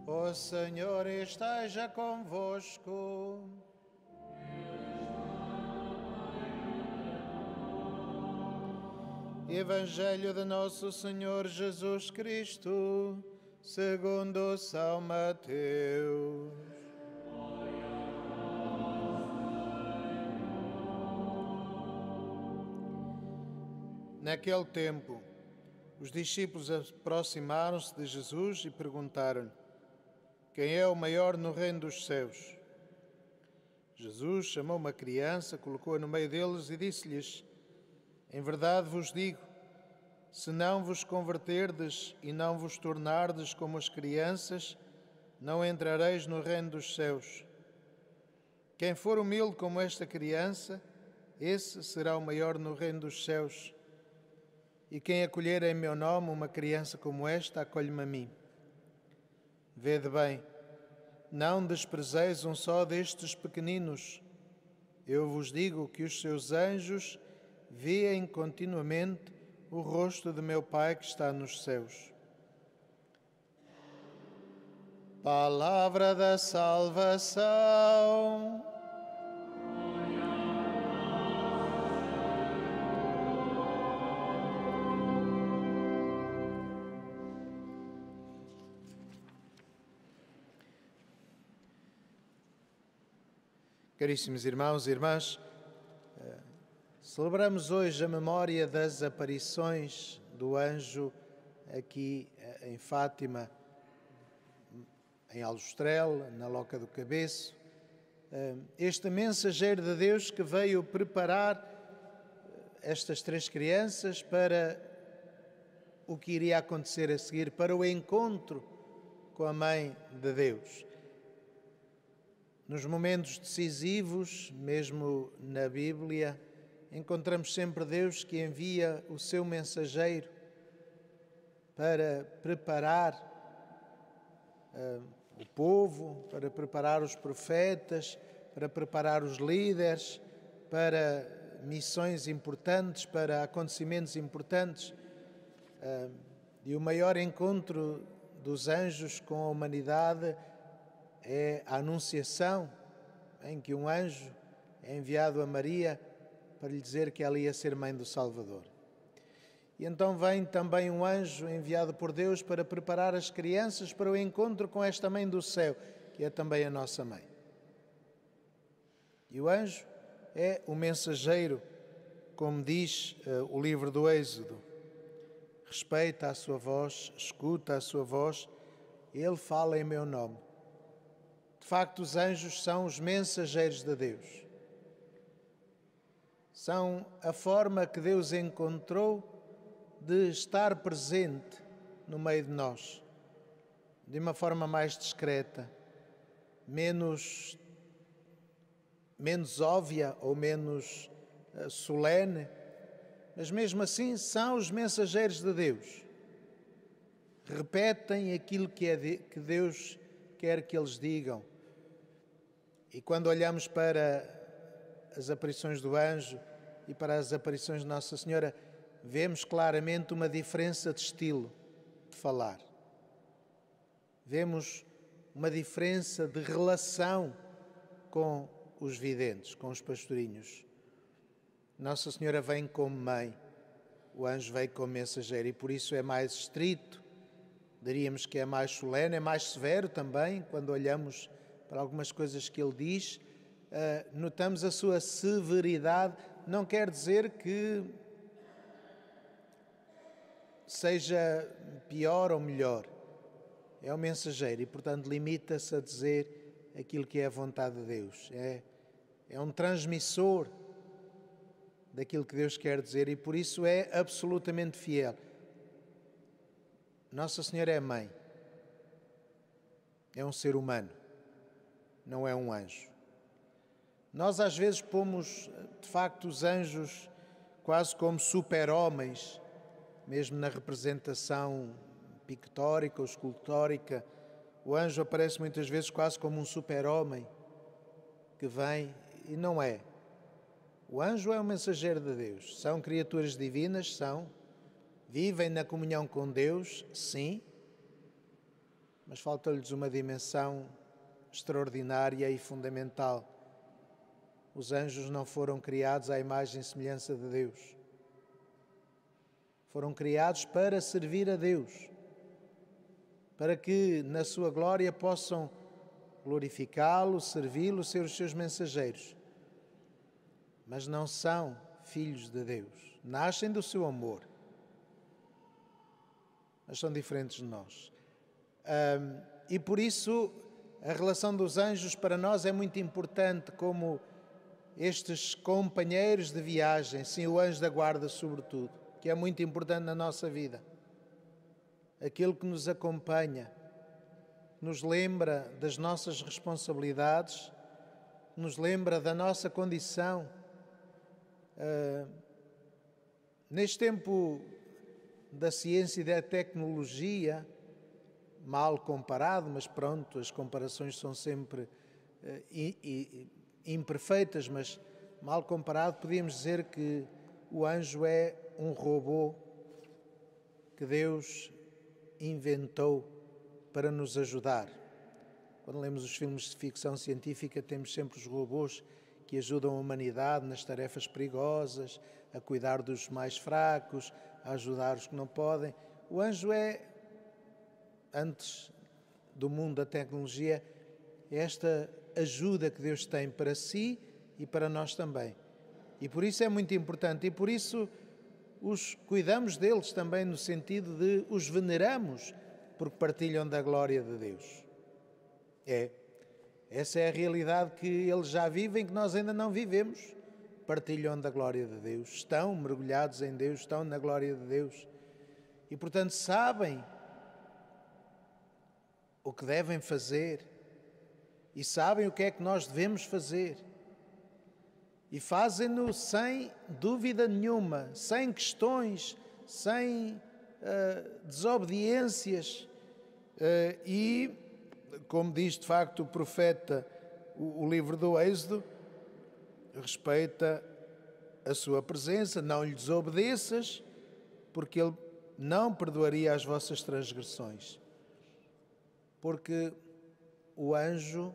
O Senhor esteja convosco. Evangelho de Nosso Senhor Jesus Cristo, segundo São Mateus. Naquele tempo, os discípulos aproximaram-se de Jesus e perguntaram-lhe: quem é o maior no reino dos céus? Jesus chamou uma criança, colocou-a no meio deles e disse-lhes: em verdade vos digo, se não vos converterdes e não vos tornardes como as crianças, não entrareis no reino dos céus. Quem for humilde como esta criança, esse será o maior no reino dos céus. E quem acolher em meu nome uma criança como esta, acolhe-me a mim. Vede bem, não desprezeis um só destes pequeninos. Eu vos digo que os seus anjos veem continuamente o rosto de meu Pai que está nos céus. Palavra da salvação. Caríssimos irmãos e irmãs, celebramos hoje a memória das aparições do anjo aqui em Fátima, em Aljustrel, na Loca do Cabeço. Este mensageiro de Deus que veio preparar estas três crianças para o que iria acontecer a seguir, para o encontro com a Mãe de Deus. Nos momentos decisivos, mesmo na Bíblia, encontramos sempre Deus que envia o seu mensageiro para preparar o povo, para preparar os profetas, para preparar os líderes, para missões importantes, para acontecimentos importantes. E o maior encontro dos anjos com a humanidade é a Anunciação, em que um anjo é enviado a Maria para lhe dizer que ela ia ser mãe do Salvador. E então vem também um anjo enviado por Deus para preparar as crianças para o encontro com esta Mãe do Céu, que é também a nossa Mãe. E o anjo é o mensageiro, como diz o livro do Êxodo. Respeita a sua voz, escuta a sua voz, ele fala em meu nome. De facto, os anjos são os mensageiros de Deus. São a forma que Deus encontrou de estar presente no meio de nós, de uma forma mais discreta, menos óbvia ou menos solene, mas mesmo assim são os mensageiros de Deus. Repetem aquilo que Deus quer que eles digam. E quando olhamos para as aparições do anjo e para as aparições de Nossa Senhora, vemos claramente uma diferença de estilo de falar. Vemos uma diferença de relação com os videntes, com os pastorinhos. Nossa Senhora vem como mãe, o anjo vem como mensageiro e por isso é mais estrito, diríamos que é mais solene, é mais severo também, quando olhamos para algumas coisas que ele diz, notamos a sua severidade. Não quer dizer que seja pior ou melhor. É o mensageiro e, portanto, limita-se a dizer aquilo que é a vontade de Deus. É um transmissor daquilo que Deus quer dizer e, por isso, é absolutamente fiel. Nossa Senhora é mãe. É um ser humano. Não é um anjo. Nós às vezes pomos, de facto, os anjos quase como super-homens, mesmo na representação pictórica ou escultórica. O anjo aparece muitas vezes quase como um super-homem que vem, e não é. O anjo é um mensageiro de Deus. São criaturas divinas, vivem na comunhão com Deus, sim, mas falta-lhes uma dimensão extraordinária e fundamental. Os anjos não foram criados à imagem e semelhança de Deus. Foram criados para servir a Deus, para que na sua glória possam glorificá-lo, servi-lo, ser os seus mensageiros. Mas não são filhos de Deus. Nascem do seu amor, mas são diferentes de nós. E por isso a relação dos anjos para nós é muito importante, como estes companheiros de viagem, sim, o anjo da guarda sobretudo, que é muito importante na nossa vida. Aquele que nos acompanha, nos lembra das nossas responsabilidades, nos lembra da nossa condição. Neste tempo da ciência e da tecnologia, mal comparado, mas pronto, as comparações são sempre imperfeitas, mas mal comparado, podíamos dizer que o anjo é um robô que Deus inventou para nos ajudar. Quando lemos os filmes de ficção científica, temos sempre os robôs que ajudam a humanidade nas tarefas perigosas, a cuidar dos mais fracos, a ajudar os que não podem. O anjo é, antes do mundo da tecnologia, esta ajuda que Deus tem para si e para nós também. E por isso é muito importante, e por isso os cuidamos deles também no sentido de os veneramos, porque partilham da glória de Deus. Essa é a realidade que eles já vivem, que nós ainda não vivemos. Partilham da glória de Deus, estão mergulhados em Deus, estão na glória de Deus. E, portanto, sabem o que devem fazer e sabem o que é que nós devemos fazer. E fazem-no sem dúvida nenhuma, sem questões, sem desobediências. E, como diz de facto o profeta, o livro do Êxodo, respeita a sua presença, não lhe desobedeças, porque ele não perdoaria as vossas transgressões. Porque o anjo,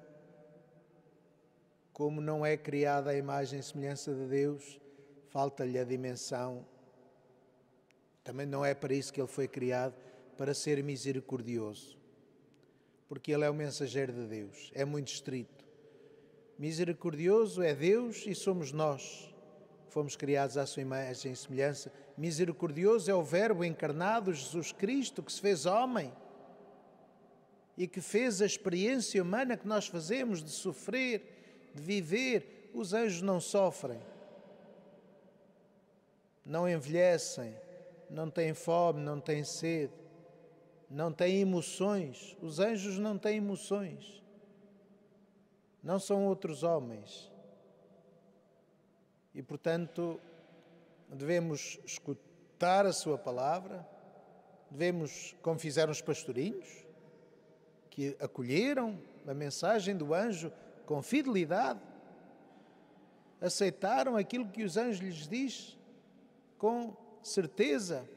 como não é criado à imagem e semelhança de Deus, falta-lhe a dimensão. Também não é para isso que ele foi criado, para ser misericordioso. Porque ele é o mensageiro de Deus, é muito estrito. Misericordioso é Deus e somos nós, fomos criados à sua imagem e semelhança. Misericordioso é o Verbo encarnado, Jesus Cristo, que se fez homem e que fez a experiência humana que nós fazemos de sofrer, de viver. Os anjos não sofrem, não envelhecem, não têm fome, não têm sede, não têm emoções. Os anjos não têm emoções. Não são outros homens. E, portanto, devemos escutar a sua palavra, devemos, como fizeram os pastorinhos, que acolheram a mensagem do anjo com fidelidade, aceitaram aquilo que os anjos lhes diz com certeza,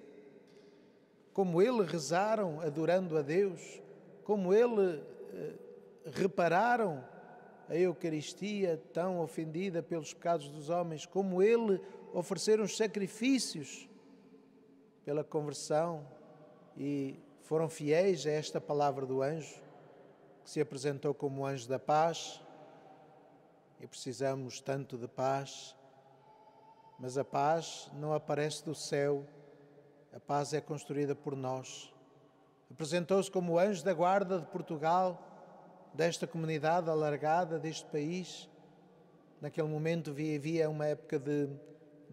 como ele rezaram adorando a Deus, como ele repararam a Eucaristia tão ofendida pelos pecados dos homens, como ele ofereceram os sacrifícios pela conversão e foram fiéis a esta palavra do anjo, que se apresentou como o anjo da paz. E precisamos tanto de paz, mas a paz não aparece do céu, a paz é construída por nós. Apresentou-se como o anjo da guarda de Portugal, desta comunidade alargada, deste país. Naquele momento havia uma época de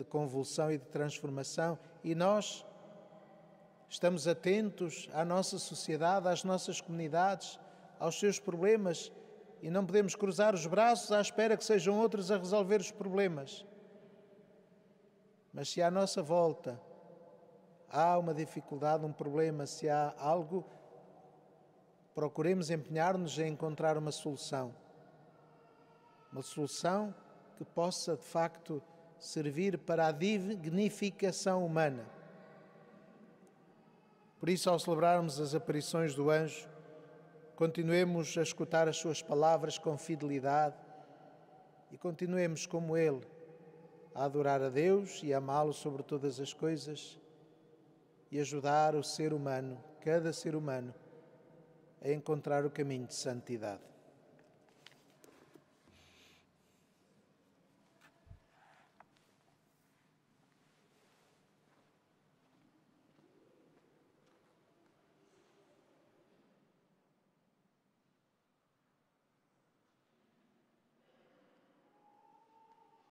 convulsão e de transformação, e nós estamos atentos à nossa sociedade, às nossas comunidades, aos seus problemas, e não podemos cruzar os braços à espera que sejam outros a resolver os problemas. Mas se à nossa volta há uma dificuldade, um problema, se há algo, procuremos empenhar-nos em encontrar uma solução que possa, de facto, servir para a dignificação humana. Por isso, ao celebrarmos as aparições do anjo, continuemos a escutar as suas palavras com fidelidade e continuemos como Ele a adorar a Deus e a amá-lo sobre todas as coisas e ajudar o ser humano, cada ser humano, a encontrar o caminho de santidade.